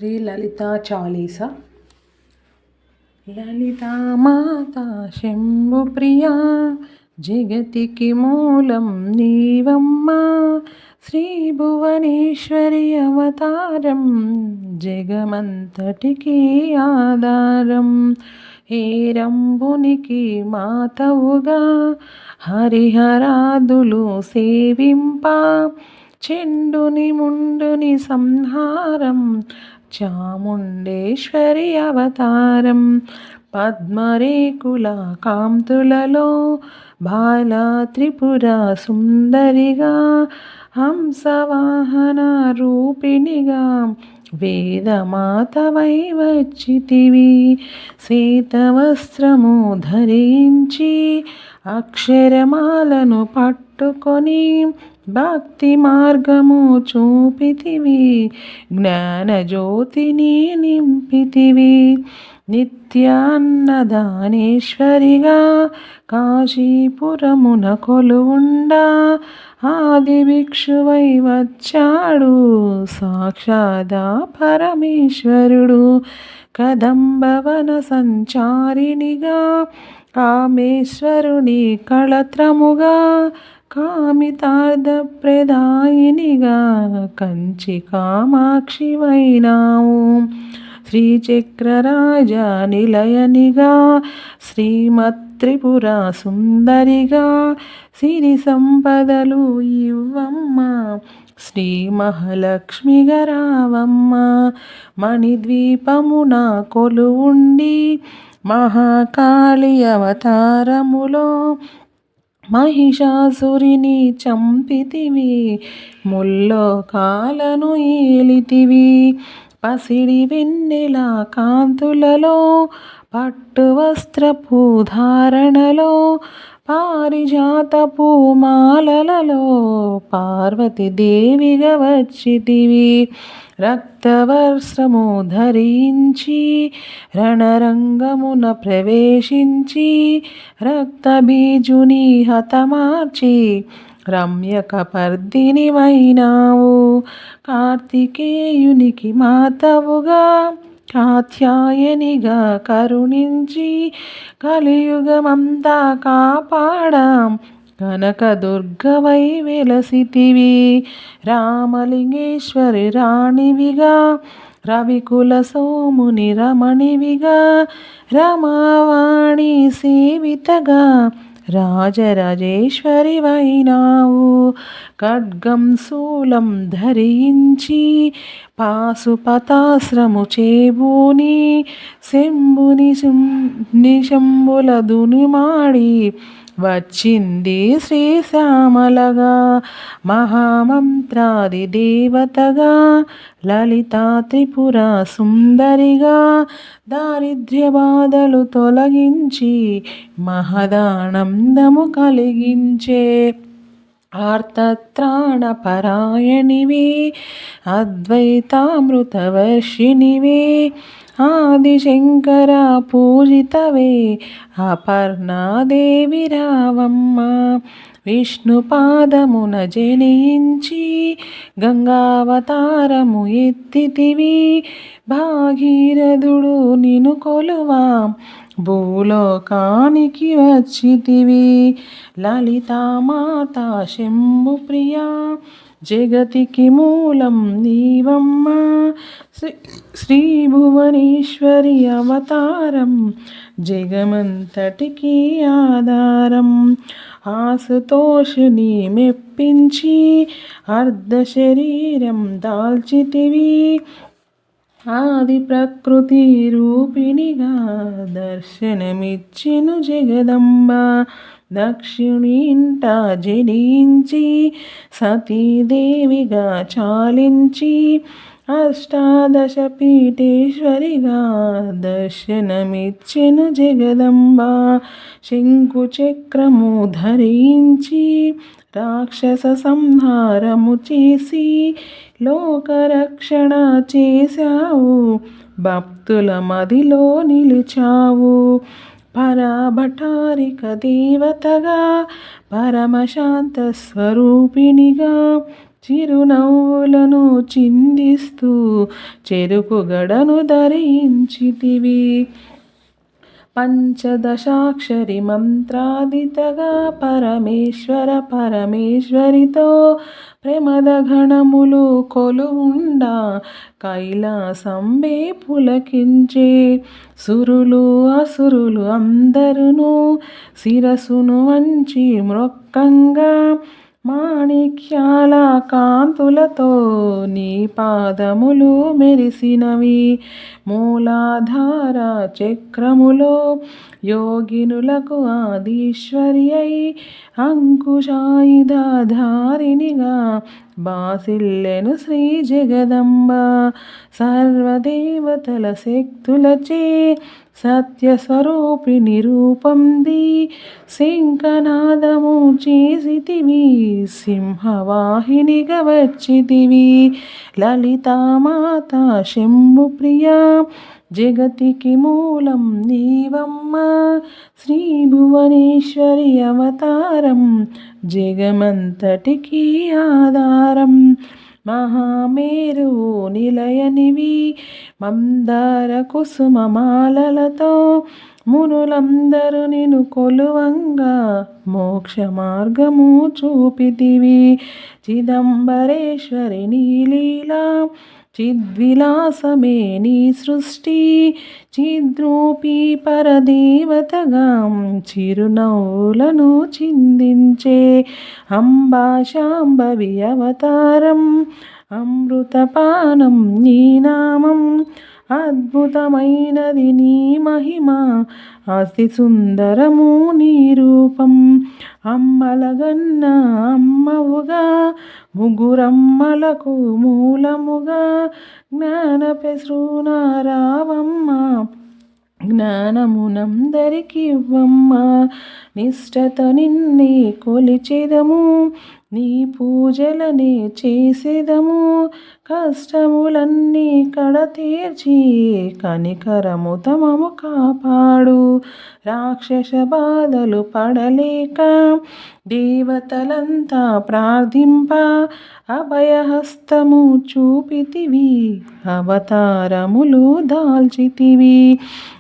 శ్రీ లలితా చాలీసా. లలితా మాతా శంభు ప్రియా, జగతికి మూలం నీవమ్మా. శ్రీ భువనేశ్వరి అవతారం, జగమంతటికి ఆధారం. హేరంబునికి మాతవుగా హరిహరాదులు సేవింప, చెండుని ముండుని సంహారం, చాముండేశ్వరి అవతారం. పద్మరేకుల కాంతులలో బాల త్రిపుర సుందరిగా, హంసవాహన రూపిణిగా వేదమాతవై వచ్చితివి. శ్వేతవస్త్రము ధరించి అక్షరమాలను పట్టుకొని భక్తి మార్గము చూపితివి, జ్ఞానజ్యోతిని నింపితివి. నిత్యాన్నదానేశ్వరిగా కాశీపురమున కొలువుండా, ఆది భిక్షువై వచ్చాడు సాక్షాదా పరమేశ్వరుడు. కదంబవన సంచారిణిగా కామేశ్వరుని కళత్రముగా, కామితార్థప్రదాయినిగా కంచి కామాక్షివైనావు. శ్రీచక్రరాజ నిలయనిగా శ్రీమత్త్రిపుర సుందరిగా, సిరి సంపదలు ఇవ్వమ్మ శ్రీ మహాలక్ష్మిగా రావమ్మ. మణిద్వీపమున కొలువుండి మహాకాళి అవతారములో మహిషాసురిని చంపితివి, ముల్లోకాలను ఏలితివి. పసిడి వెన్నెల కాంతులలో పట్టు వస్త్రపు ధారణలో, పారిజాతపు మాలలలో పార్వతీదేవిగా వచ్చితివి. రక్తవస్త్రము ధరించి రణరంగమున ప్రవేశించి, రక్తబీజుని హతమార్చి రమ్యకపర్దినివైనావు. కార్తికేయునికి మాతవుగా కాత్యాయనిగా కరుణించి, కలియుగమంతా కాపాడాం కనకదుర్గవై వెలసితివి. రామలింగేశ్వరి రాణివిగా రవికుల సోముని రమణివిగా, రమావాణి సేవితగా రాజరాజేశ్వరి వైనావు. ఖడ్గం శూలం ధరించి పాశుపతాస్త్రము చేబూని, శంభుని శంభుల దునుమాడి వచ్చింది శ్రీశ్యామలగా. మహామంత్రాది దేవతగా లలితా త్రిపుర సుందరిగా, దారిద్ర్య బాధలు తొలగించి మహదానందము కలిగించే ఆర్తత్రాణ పరాయణివే, అద్వైతామృతవర్షిణివే, ఆదిశంకర పూజితవే అపర్ణాదేవి రావమ్మ. విష్ణుపాదమున జనించి గంగావతారము ఎత్తితివి, భాగీరథుడు నిను కొలువా భూలోకానికి వచ్చితివి. లలితామాతా శంభు ప్రియా, జగతికి మూలం నీవమ్మ. శ్రీ భువనేశ్వరి అవతారం, జగమంతటికి ఆధారం. ఆశుతోషుని మెప్పించి అర్ధ శరీరం దాల్చితివి, ఆది ప్రకృతి రూపిణిగా దర్శనమిచ్చెను జగదంబ. దక్షిణి ఇంట జనించి సతీదేవిగా చాలించి, అష్టాదశ పీఠేశ్వరిగా దర్శనమిచ్చెను జగదంబ. శంకు చక్రము ధరించి రాక్షస సంహారము చేసి, లోకరక్షణ చేశావు, భక్తుల మదిలో నిలిచావు. పరాభటారిక దేవతగా పరమశాంత స్వరూపిణిగా చిరునవ్వులను చిందిస్తూ చెరుకు గడను ధరించితివి. పంచదశాక్షరి మంత్రాదితగా పరమేశ్వరితో ప్రమద గణములు కొలువుండా కైలాసంబే పులకించే. సురులు అసురులు అందరును శిరసును వంచి మ్రొక్కంగా మాణిక్యాల కాంతులతో నీ పాదములు మెరిసినవి. మూలాధార చక్రములో యోగినులకు ఆదిశ్వరి అయి అంకుశాయుధాధారిణిగా బాసిల్లెను శ్రీ జగదంబ. సర్వదేవతల శక్తులచే సత్యస్వరూపిణి రూపంది శంఖనాదము చేసితివి. సింహవాహినిగా వచ్చితివి. లలితామాత శంభుప్రియ జగతికి మూలం నీవమ్మ. శ్రీ భువనేశ్వరి అవతారం జగమంతటికి ఆధారం. మహామేరువు నిలయనివి మందార కుసుమమాలలతో మునులందరూ నిన్ను కొలువంగా మోక్ష మార్గము చూపితివి. చిదంబరేశ్వరి నీలీలా చిద్విలాసమే నీ సృష్టి. చిద్రూపీ పరదేవతగా చిరునవ్వులను చిందించే అంబా శాంభవి అవతారం. అమృతపానం నీ నామం అద్భుతమైనది నీ మహిమ. అతి సుందరము నీ రూపం. అమ్మలగన్న అమ్మవుగా ముగురమ్మలకు మూలముగా జ్ఞానపెసృనారావమ్మ. జ్ఞానమునందరికివ్వమ్మ. నిష్టతో నిన్నే కొలిచెదము నీ పూజలనే చేసెదము. కష్టములన్నీ కడతీర్చి కనికరము తమము కాపాడు. రాక్షస బాధలు పడలేక దేవతలంతా ప్రార్థింప అభయహస్తము చూపితివి. అవతారములు దాల్చితివి.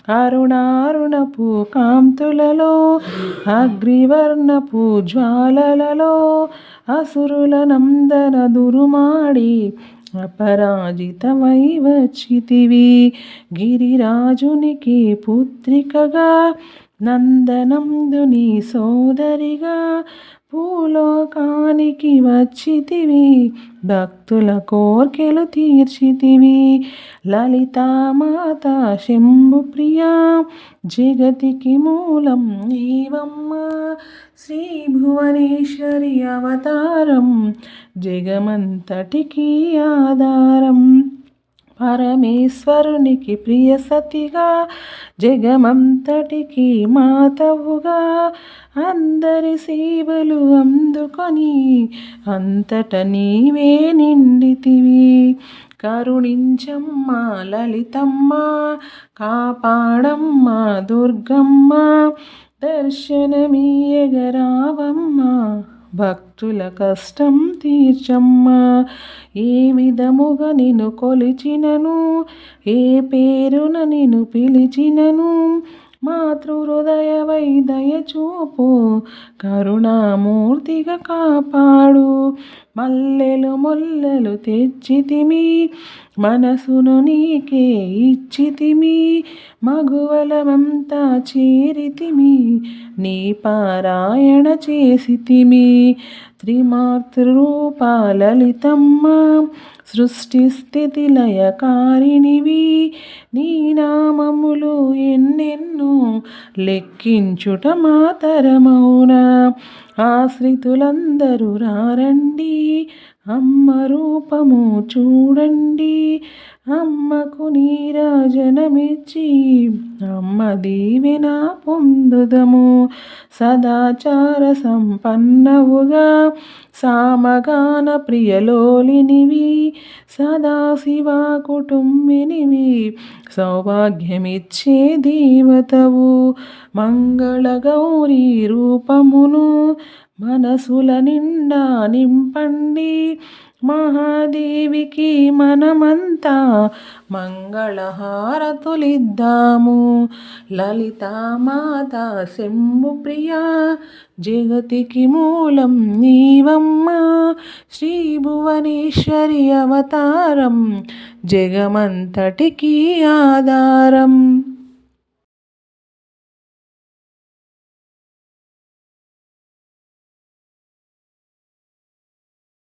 అరుణారుణపు కాంతులలో అగ్రివర్ణపు జ్వాలలలో అసురులనందన దురుమాడి అపరాజితమై వచ్చితివి. గిరిరాజునికి పుత్రికగా నందనందుని సోదరిగా భూలోకానికి వచ్చితివి. భక్తుల కోర్కెలు తీర్చితివి. లలితామాత శంభుప్రియ జగతికి మూలం నీవమ్మ. శ్రీ భువనేశ్వరి అవతారం జగమంతటికి ఆధారం. పరమేశ్వరునికి ప్రియ సతిగా జగమంతటికి మాతవుగా అందరి సేవలు అందుకొని అంతట నీవే నిండితివి. కరుణించమ్మ లలితమ్మ కాపాడమ్మ దుర్గమ్మ. దర్శనమీయగరావమ్మ భక్తుల కష్టం తీర్చమ్మ. ఏ విధముగా నిన్ను కొలిచినను ఏ పేరున నిన్ను పిలిచినను మాతృహృదయవై దయచూపు కరుణామూర్తిగా కాపాడు. మల్లెలు మొల్లలు తెచ్చితిమి మనసును నీకే ఇచ్చితిమి. మగువలమంతా చేరితిమి నీ పారాయణ చేసితిమి. త్రిమాతృరూప లలితమ్మ సృష్టి స్థితి లయకారిణివి. నీ నామములు ఎన్నెన్నో లెక్కించుట మాతరమౌనా. ఆశ్రితులందరూ రారండి అమ్మ రూపము చూడండి. అమ్మకు నీరాజనమిచ్చి అమ్మ దీవెన పొందుదము. సదాచార సంపన్నవుగా సామగాన ప్రియలోలినివి. సదాశివ కుటుంబినివి సౌభాగ్యమిచ్చే దేవతవు. మంగళగౌరీ రూపమును మనసుల నిండా నింపండి. మహాదేవికి మనమంతా మంగళహారతులిద్దాము. లలితామాత శంభు ప్రియా జగతికి మూలం నీవమ్మ. శ్రీ భువనేశ్వరి అవతారం జగమంతటికి ఆధారం.